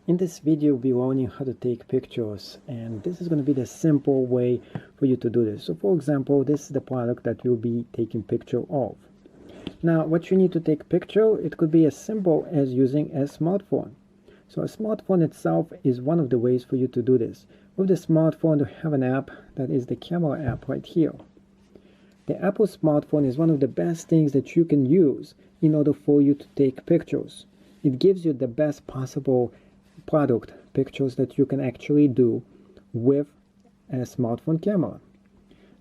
In this video, we'll be learning how to take pictures, and this is going to be the simple way for you to do this. So for example, this is the product that you'll be taking picture of. Now, what you need to take picture, it could be as simple as using a smartphone. So a smartphone itself is one of the ways for you to do this. With the smartphone, you have an app that is the camera app right here. The Apple smartphone is one of the best things that you can use in order for you to take pictures. It gives you the best possible product pictures that you can actually do with a smartphone camera.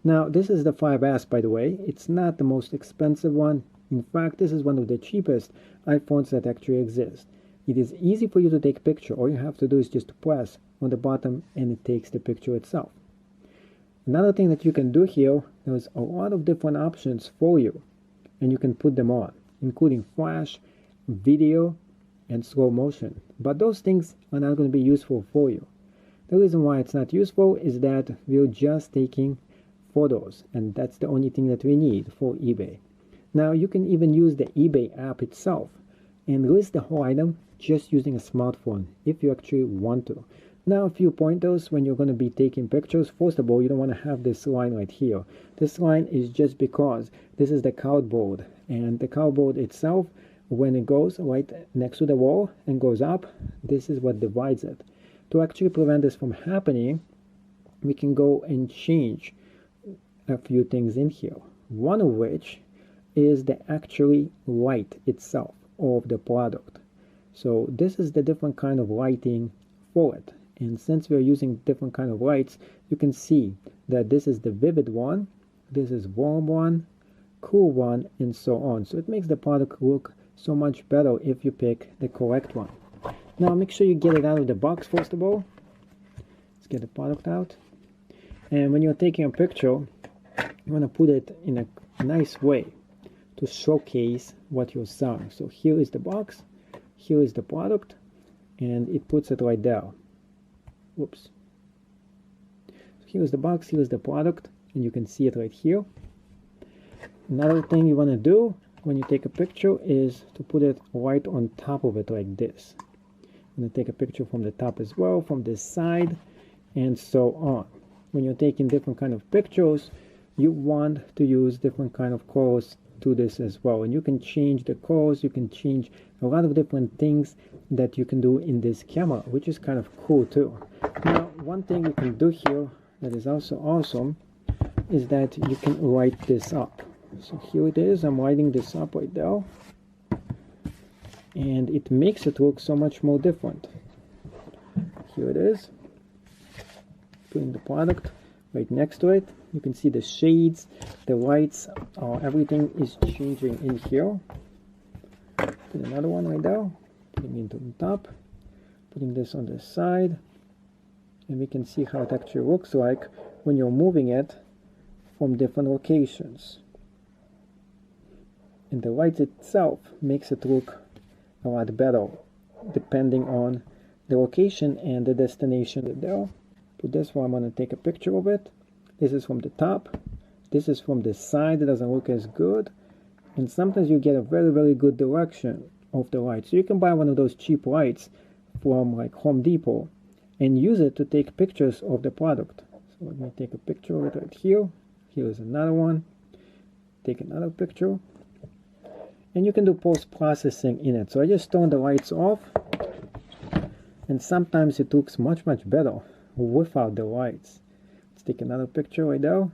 Now, this is the 5S, by the way. It's not the most expensive one. In fact, this is one of the cheapest iPhones that actually exist. It is easy for you to take a picture. All you have to do is just press on the bottom and it takes the picture itself. Another thing that you can do here, there's a lot of different options for you, and you can put them on, including flash, video, and slow motion. But those things are not going to be useful for you. The reason why it's not useful is that we're just taking photos, and that's the only thing that we need for eBay. Now, you can even use the eBay app itself and list the whole item just using a smartphone if you actually want to. Now, a few pointers when you're going to be taking pictures. First of all, you don't want to have this line right here. This line is just because this is the cardboard, and the cardboard itself, when it goes right next to the wall and goes up, this is what divides it. To actually prevent this from happening, we can go and change a few things in here. One of which is the actually light itself of the product. So this is the different kind of lighting for it. And since we're using different kind of lights, you can see that this is the vivid one, this is warm one, cool one, and so on. So it makes the product look so much better if you pick the correct one. Now make sure you get it out of the box first of all. Let's get the product out. And when you're taking a picture, you want to put it in a nice way to showcase what you're selling. So here is the box, here is the product, and it puts it right there. Whoops. So here's the box, here's the product, and you can see it right here. Another thing you want to do when you take a picture is to put it right on top of it like this. I'm going to take a picture from the top as well, from this side, and so on. When you're taking different kind of pictures, you want to use different kind of colors to this as well. And you can change the colors, you can change a lot of different things that you can do in this camera, which is kind of cool too. Now, one thing you can do here that is also awesome is that you can light this up. So here it is, I'm lighting this up right there, and it makes it look so much more different. Here it is, putting the product right next to it. You can see the shades, the lights, everything is changing in here. Put another one right there, putting it on top, putting this on the side, and we can see how it actually looks like when you're moving it from different locations. And the light itself makes it look a lot better depending on the location and the destination. There. Put this one, I'm going to take a picture of it. This is from the top, this is from the side. It doesn't look as good, and sometimes you get a very good direction of the light. So you can buy one of those cheap lights from like Home Depot and use it to take pictures of the product. So let me take a picture of it right here. Here is another one. Take another picture. And you can do post-processing in it. So I just turn the lights off, and sometimes it looks much better without the lights. Let's take another picture right there.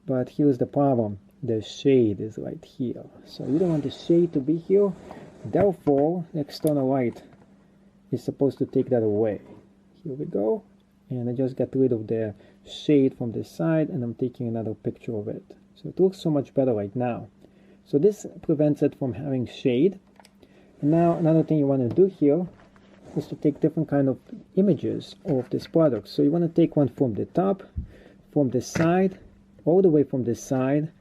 But here's the problem. The shade is right here. So you don't want the shade to be here. Therefore, the external light is supposed to take that away. Here we go. And I just got rid of the shade from this side, and I'm taking another picture of it. So it looks so much better right now. So this prevents it from having shade. And now another thing you want to do here is to take different kind of images of this product. So you want to take one from the top, from the side, all the way from the side,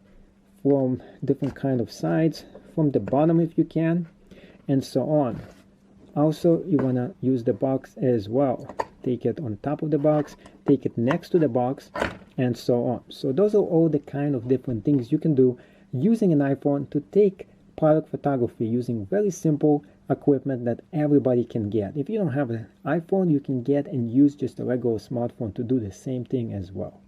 from different kind of sides, from the bottom if you can, and so on. Also, you want to use the box as well. Take it on top of the box, take it next to the box, and so on. So those are all the kind of different things you can do using an iPhone to take product photography using very simple equipment that everybody can get. If you don't have an iPhone, you can get and use just a regular smartphone to do the same thing as well.